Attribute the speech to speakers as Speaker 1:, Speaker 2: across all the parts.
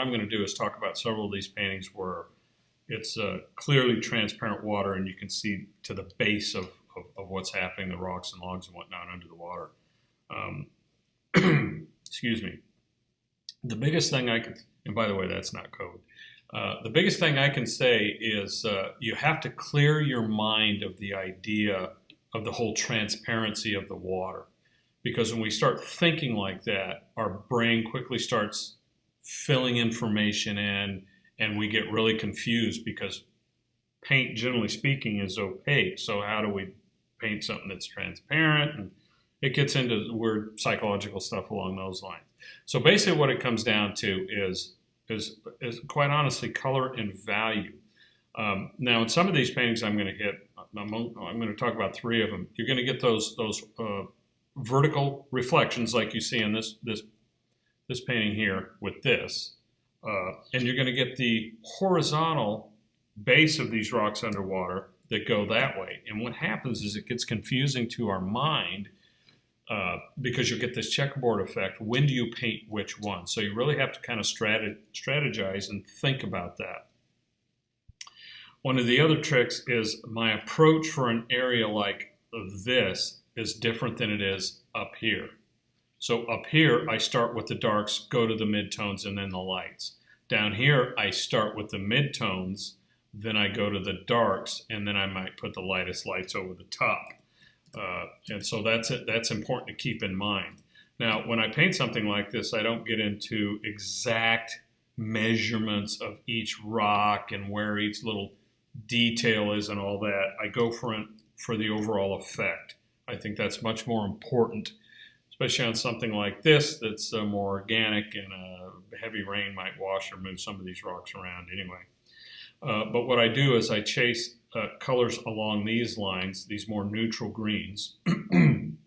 Speaker 1: I'm going to do is talk about several of these paintings where it's clearly transparent water and you can see to the base of what's happening, the rocks and logs and whatnot under the water. Excuse me. The biggest thing I can, and by the way, that's not code. The biggest thing I can say is you have to clear your mind of the idea of the whole transparency of the water. Because when we start thinking like that, our brain quickly starts filling information in and we get really confused because paint, generally speaking, is opaque. So how do we paint something that's transparent? And it gets into weird psychological stuff along those lines. So basically what it comes down to is quite honestly color and value. Now in some of these paintings I'm going to hit, I'm going to talk about three of them. You're going to get those vertical reflections like you see in this painting here with this. And you're going to get the horizontal base of these rocks underwater that go that way. And what happens is it gets confusing to our mind because you'll get this checkerboard effect. When do you paint which one? So you really have to kind of strategize and think about that. One of the other tricks is my approach for an area like this is different than it is up here. So up here, I start with the darks, go to the midtones, and then the lights. Down here, I start with the midtones, then I go to the darks, and then I might put the lightest lights over the top. And so that's important to keep in mind. Now, when I paint something like this, I don't get into exact measurements of each rock and where each little detail is and all that. I go for the overall effect. I think that's much more important, especially on something like this that's more organic and heavy rain might wash or move some of these rocks around anyway. But what I do is I chase colors along these lines, these more neutral greens, and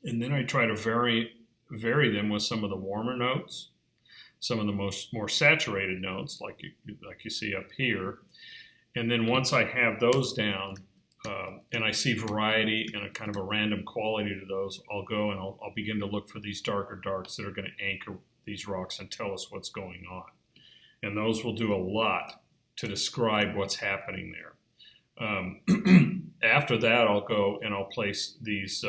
Speaker 1: then I try to vary them with some of the warmer notes, some of the more saturated notes like you see up here. And then once I have those down, and I see variety and a kind of a random quality to those, I'll go and I'll begin to look for these darker darks that are going to anchor these rocks and tell us what's going on. And those will do a lot to describe what's happening there. After that, I'll go and I'll place these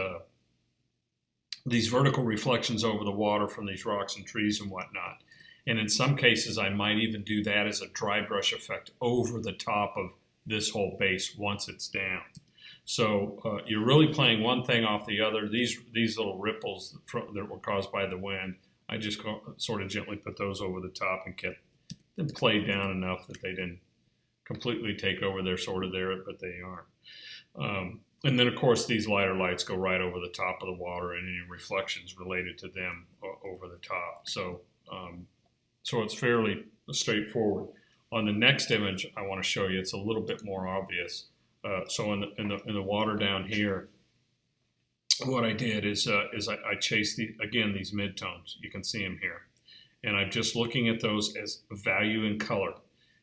Speaker 1: vertical reflections over the water from these rocks and trees and whatnot. And in some cases, I might even do that as a dry brush effect over the top of this whole base once it's down. So you're really playing one thing off the other. These little ripples that were caused by the wind, I just sort of gently put those over the top and kept them played down enough that they didn't completely take over. They're sort of there, but they aren't. And then, of course, these lighter lights go right over the top of the water and any reflections related to them over the top. So, so it's fairly straightforward. On the next image, I want to show you it's a little bit more obvious. So in the water down here, what I did is I chased these midtones. You can see them here, and I'm just looking at those as value and color,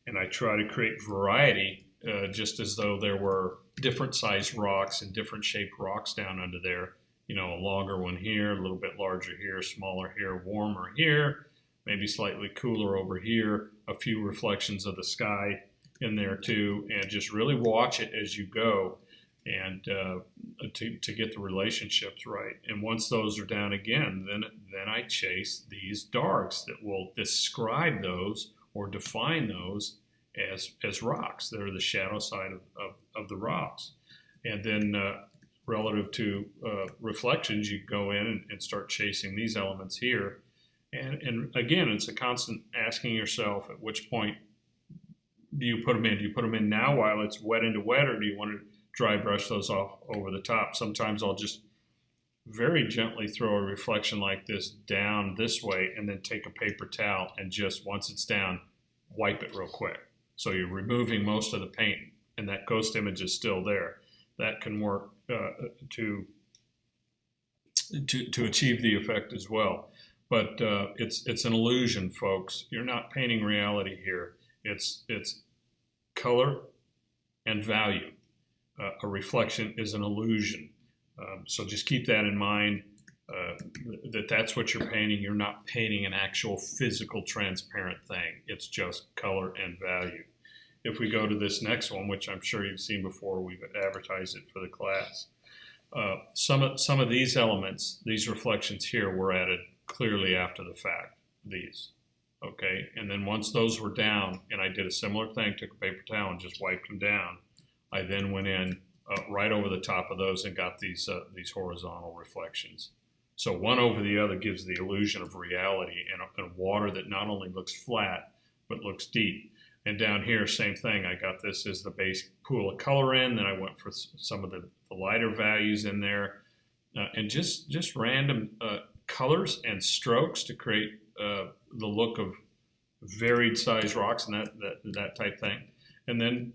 Speaker 1: and I try to create variety, just as though there were different sized rocks and different shaped rocks down under there. You know, a longer one here, a little bit larger here, smaller here, warmer here, maybe slightly cooler over here, a few reflections of the sky in there too, and just really watch it as you go and to get the relationships right. And once those are down again, then I chase these darks that will describe those or define those as rocks. They're the shadow side of the rocks. And then relative to reflections, you go in and start chasing these elements here. And again, it's a constant asking yourself at which point do you put them in? Do you put them in now while it's wet into wet, or do you want to dry brush those off over the top? Sometimes I'll just very gently throw a reflection like this down this way and then take a paper towel and just, once it's down, wipe it real quick. So you're removing most of the paint and that ghost image is still there. That can work to achieve the effect as well. But it's an illusion, folks. You're not painting reality here. It's color and value. A reflection is an illusion. So just keep that in mind. that's what you're painting. You're not painting an actual physical transparent thing. It's just color and value. If we go to this next one, which I'm sure you've seen before, we've advertised it for the class. Some of these elements, these reflections here, were added clearly after the fact. These, okay, and then once those were down, and I did a similar thing, took a paper towel and just wiped them down. I then went in right over the top of those and got these horizontal reflections. So one over the other gives the illusion of reality and water that not only looks flat, but looks deep. And down here, same thing. I got this as the base pool of color in, then I went for some of the lighter values in there, and just random colors and strokes to create the look of varied size rocks and that type thing. And then,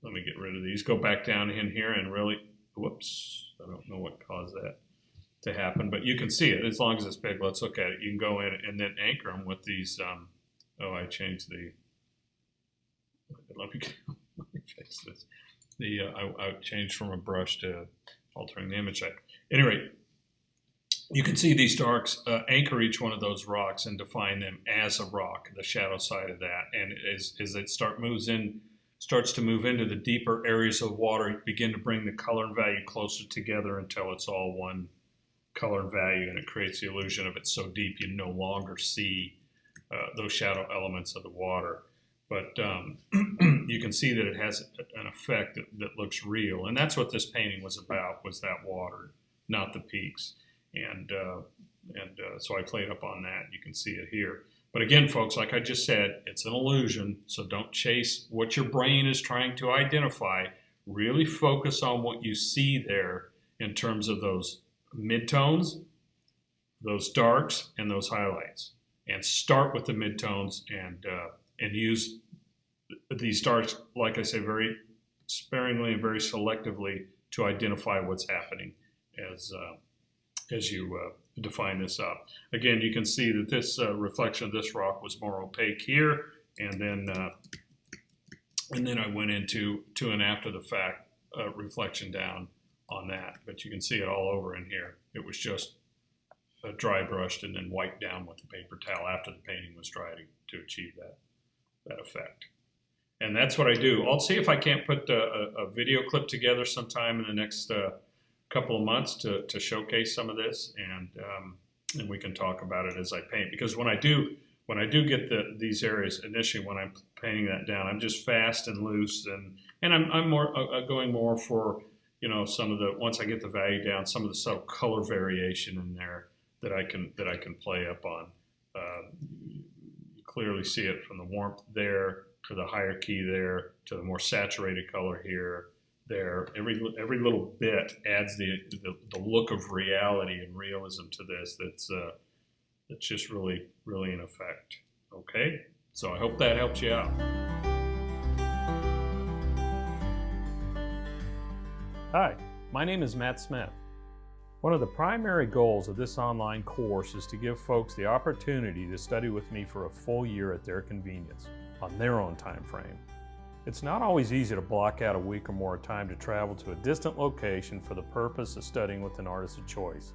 Speaker 1: let me get rid of these, go back down in here and really, whoops, I don't know what caused that to happen, but you can see it as long as it's big. Let's look at it. You can go in and then anchor them with these. I changed the. Let me fix this. I changed from a brush to altering the image type. At any rate, you can see these darks anchor each one of those rocks and define them as a rock, the shadow side of that. And as it starts to move into the deeper areas of water, you begin to bring the color and value closer together until it's all one color and value, and it creates the illusion of it's so deep you no longer see those shadow elements of the water. But you can see that it has an effect that looks real, and that's what this painting was about, was that water, not the peaks. And so I played up on that. You can see it here. But again, folks, like I just said, it's an illusion, so don't chase what your brain is trying to identify. Really focus on what you see there in terms of those midtones, those darks, and those highlights. And start with the midtones and use these darks, like I say, very sparingly and very selectively to identify what's happening as you define this up. Again, you can see that this reflection of this rock was more opaque here, and then I went into an after the fact reflection down on that. But you can see it all over in here. It was just dry brushed and then wiped down with the paper towel after the painting was dry to achieve that effect. And that's what I do. I'll see if I can't put a video clip together sometime in the next couple of months to showcase some of this, and we can talk about it as I paint. Because when I do get these areas initially, when I'm painting that down, I'm just fast and loose, and I'm more going more for, you know, some of the, once I get the value down, some of the subtle color variation in there that I can play up on. You clearly see it from the warmth there to the higher key there to the more saturated color here. There, every little bit adds the look of reality and realism to this. That's just really in effect. Okay, so I hope that helps you out. Hi, my name is Matt Smith. One of the primary goals of this online course is to give folks the opportunity to study with me for a full year at their convenience, on their own time frame. It's not always easy to block out a week or more time to travel to a distant location for the purpose of studying with an artist of choice.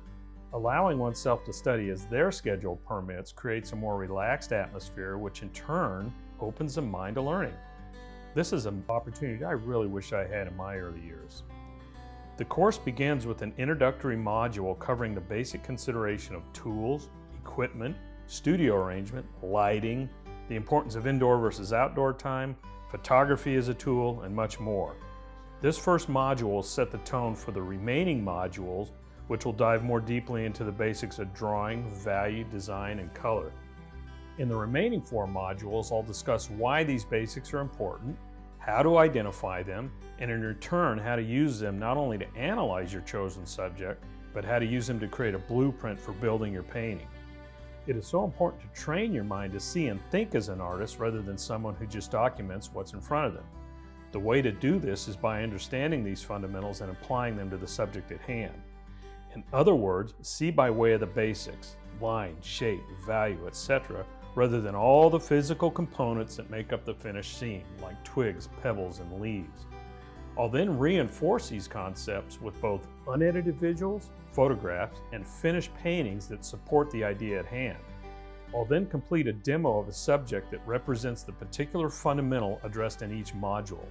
Speaker 1: Allowing oneself to study as their schedule permits creates a more relaxed atmosphere, which in turn opens the mind to learning. This is an opportunity I really wish I had in my early years. The course begins with an introductory module covering the basic consideration of tools, equipment, studio arrangement, lighting, the importance of indoor versus outdoor time, photography as a tool, and much more. This first module will set the tone for the remaining modules, which will dive more deeply into the basics of drawing, value, design, and color. In the remaining 4 modules, I'll discuss why these basics are important, how to identify them, and in return, how to use them not only to analyze your chosen subject, but how to use them to create a blueprint for building your painting. It is so important to train your mind to see and think as an artist rather than someone who just documents what's in front of them. The way to do this is by understanding these fundamentals and applying them to the subject at hand. In other words, see by way of the basics, line, shape, value, etc., rather than all the physical components that make up the finished scene, like twigs, pebbles, and leaves.
Speaker 2: I'll then reinforce these concepts with both unedited visuals, photographs, and finished paintings that support the idea at hand. I'll then complete a demo of a subject that represents the particular fundamental addressed in each module.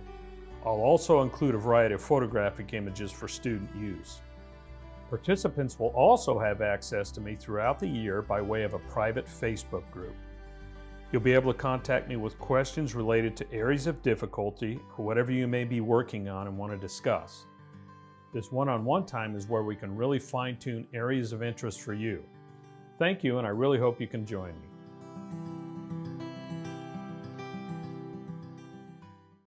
Speaker 2: I'll also include a variety of photographic images for student use. Participants will also have access to me throughout the year by way of a private Facebook group. You'll be able to contact me with questions related to areas of difficulty or whatever you may be working on and want to discuss. This one-on-one time is where we can really fine-tune areas of interest for you. Thank you, and I really hope you can join me.